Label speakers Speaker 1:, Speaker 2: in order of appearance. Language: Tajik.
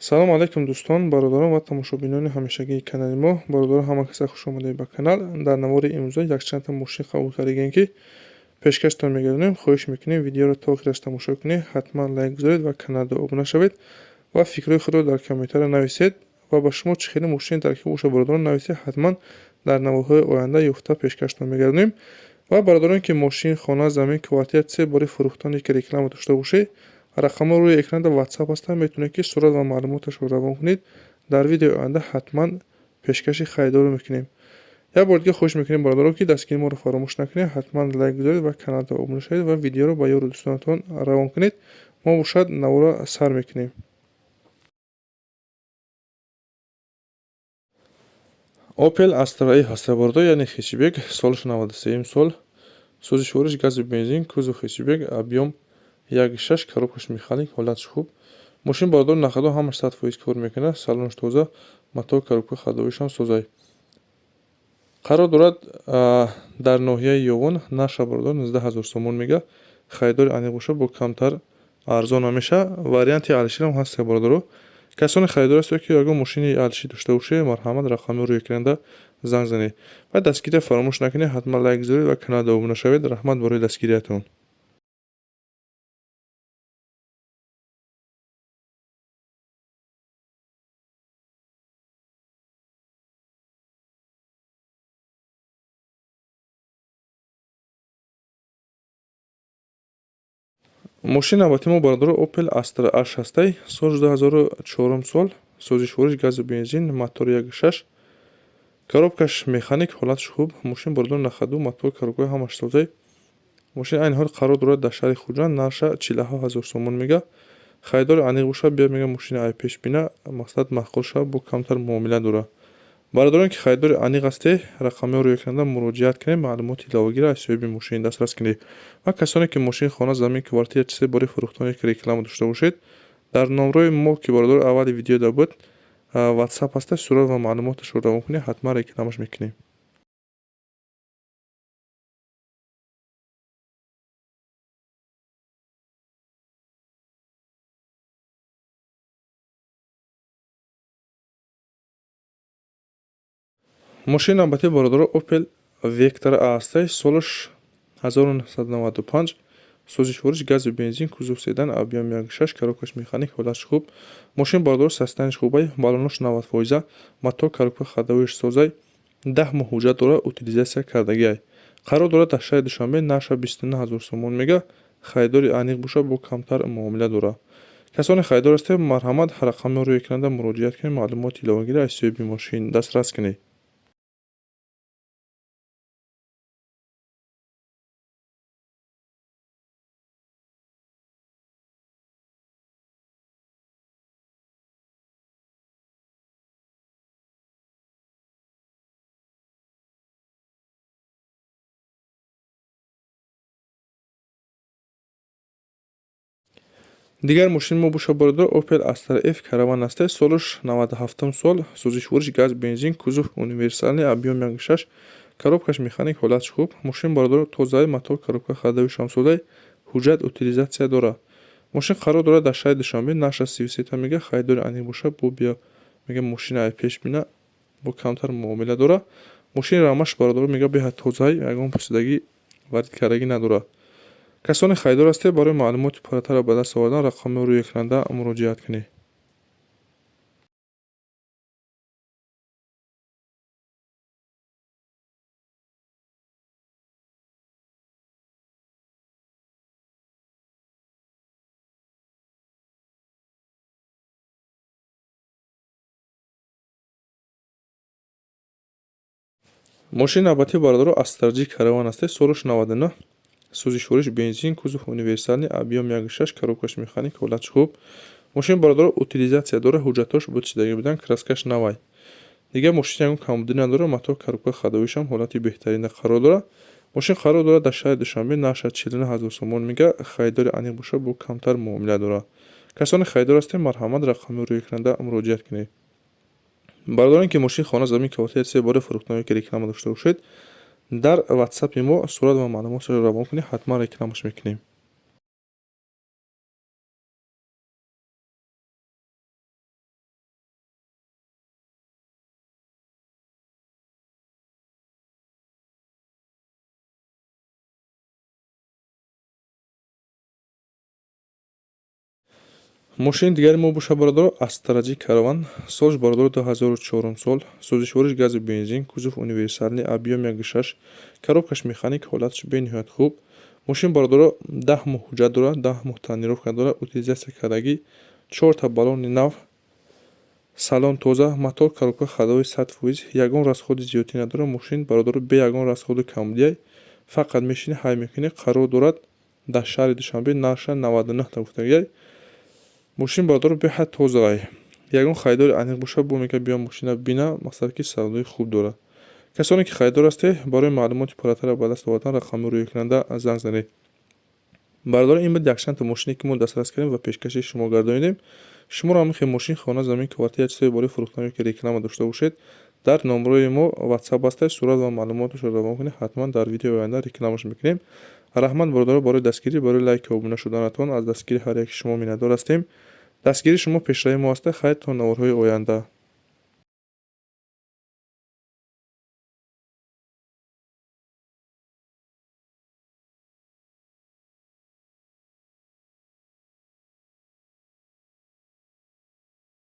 Speaker 1: салом алайкум дӯстон, бародарон ва тамошобинони ҳамешагии канали мо. Бародарон ҳама каса хуш омадед ба канал. Дар навори имрӯза якчанд та мошин қабул кардем ки пешкаштон мегардонем. Хоҳиш мекунем видеоро то охираш тамошо кунед, ҳатман лайк гузоред ва каналро обуна шавед ва фикрҳои худро дар комментария нависед ва ба шумо чӣ хеле мошин таркиб боша бародарон нависед, ҳатман дар наворҳои оянда ёфта пешкаштон мегардонем. ва бародароне ки мошин, хона, замин, квартира се бори фурӯхтоне ки реклама дошта бошед, рақамҳо рӯи экран дар WhatsApp ҳастанд, метавонед ки сурат ва маълумоташро равон кунед. Дар видеои оянда ҳатман пешкаши харидорро мекунем. Як бор дига хоҳиш мекунем бародарон ки дастгирии моро фаромӯш накунед, ҳатман лайк гузоред ва каналро обуна шавед ва видеоро ба ёру дӯстонатон равон кунед. Мо бошад навора сар мекунем. Opel Astra-i ҳастабордор, яъне хечбек, солаш 93 сол, сӯзиши вориш газу бензин, кузов хечбек, объем 1.6, коробкаш механик, ҳолатш хуб. Мошин бародарон нақадо ҳамаш 100% кор мекунад, салонаш тоза, матоъ коробка ходовишам созай. Қарор дорад дар ноҳияи Ёвон, нарша бародарон 19000 сомон мега. Харидори аниқ боша бо камтар арзон меша. Варианти алиширам ҳаст бародаро. Касоне харидор ҳастед ки ягон мошини алишӣ дошта бошед, марҳамат рақамҳои рӯи экрана занг занед ва дастгирия фаромӯш накунед. Ҳатман лайк гузоред ва каналро обуна шавед. Раҳмат барои дастгириятон. мошини навбати мо бародаро Opel Astra H ҳастай, соли 2004 сол, сӯзиши вориш газу бензин, мотор 1.6, коробкаш механик, ҳолатш хуб. Мошин бародаро нахаду, матоъ коробка ҳамаш созай. мошин айни ҳол қарор дорад дар шаҳри Хуҷанд, нарша 47000 сомон мега. Харидори аниқ боша бия мега мошини ай пешбина, мақсад маъқул шава, бо камтар муомила дора. бародароне ки харидори аниқ ҳастед, рақамҳои рӯи экрана муроҷиат кунед, маълумоти иловагиро аз соҳиби мошин дастрас кунед. ва касоне ки мошин, хона, замин, квартира чизе бори фурӯхтоне ки реклама дошта бошед, дар номрои мо ки бародаро аввали видеода буд WhatsApp ҳаста, сурат ва маълумоташро равон кунед, ҳатман рекламаш мекунем. мошини навбати бародаро Opel Vectra A ҳастай, солаш 1995, сӯзиши вориш газу бензин, кузов седан, объем 1.6, коробкаш механик, ҳолатш хуб. мошин бародаро состояниш хубай, балонош 90%, матоъ коробка ходовиш созай, 10 моҳ ҳуҷҷат дора, утилизатсия кардагиай. қарор дорад дар шаҳри Душанбе, нарша 29000 сомон мега. харидори аниқ боша, бо камтар муомила дора. касоне харидор ҳастед, марҳамат рақамҳои рӯи экрана муроҷиат кунед, маълумоти иловагиро аз соҳиби мошин дастрас кунед. дигар мошини мо боша бародаро Opel Astra F Caravan ҳастай, солаш 97 сол, сӯзиши вориш газ бензин, кузов универсални, объем 1.6, коробкаш механик, ҳолатш хуб. мошин бародаро тозаи, матоъ коробка ходовишам созай, ҳуҷҷат утилизатсия дора. мошин қарор дорад дар шаҳри Душанбе, нарша 33 мега. харидори аниқ боша, бо бия мега мошини ай пешбина, бо камтар муомила дора. мошини рамаш бародаро мега беҳа тозаи, ягон пусидагӣ варид кардагӣ надора. касоне харидор ҳастед, барои маълумоти пурратарро ба даст овардан рақамҳои рӯи экрана муроҷиат кунед. мошини навбати бародаро Astra G Caravan ҳастай, солаш 99, сӯзиши вориш бензин, кузов универсални, объем 1.6, коробкаш механик, ҳолатш хуб. мошин бародаро утилизатсия дора, ҳуҷҷатош бучидаги будан, краскаш навай. дигар мошин ягон камбудӣ надора, матоъ коробка ходовишам ҳолати беҳтарина қарор дора. мошин қарор дорад дар шаҳри Душанбе, нарша 49000 сомон мега. харидори аниқ боша, бо камтар муомила дора. касоне харидор ҳастед, марҳамат рақамҳои рӯи экрана муроҷиат кунед. бародароне ки мошин, хона, замин, квартира се бори фурӯхтоне ки реклама дошта бошед, дар WhatsApp-и мо сурат ва маълумоташро равон кунед, ҳатман рекламаш мекунем. мошини дигари мо боша бародаро Астраджи Караван, солш бародаро 2004 сол, сӯзишвориш гази бензин, кузов универсальный, объем 1.6, коробкаш механик, ҳолаташ бениҳоят хуб. Мошин бародаро 10 моҳ ҳуҷҷат дорад, 10 моҳ таъмировка дорад, утилизатсия кардагӣ, 4 та баллони нав, салон тоза, мотор коробка ходовой 100%, ягон расходи зиёдӣ надорад. Мошин бародаро бе ягон расходи камбудияй фақат мешини ҳай мекунӣ, қарор дорад дар шаҳри Душанбе, нарша 99 та гуфтагиай. Мошин бародаро беҳад тозаай. Ягон хайдори аниқ боша бо мека биём мошина бина, мақсад ки савдои хуб дорад. Касоне ки хайдор ҳастед, барои маълумоти пурратара ба даст овардан рақами рӯйкунанда занг занед. Бародаро ин буд якчанд мошине ки мо дастрас кардем ва пешкаши шумо гардонидем. Шуморо ҳамихе мошин, хона, замин, квартира, чизои барои фурӯхтан ёки реклама дошта бошед, дар номерои мо WhatsApp ҳастад, сурат ва маълумоташро равон кунед. Ҳатман дар видеои оянда рекламаш мекунем. Раҳмат бародаро барои дастгирӣ, барои лайк ва обуна шуданатон. Аз дастгири ҳар яки шумо миннатдор ҳастем. Дастгири шумо пешраи мо аст. Хайр то наворҳои оянда.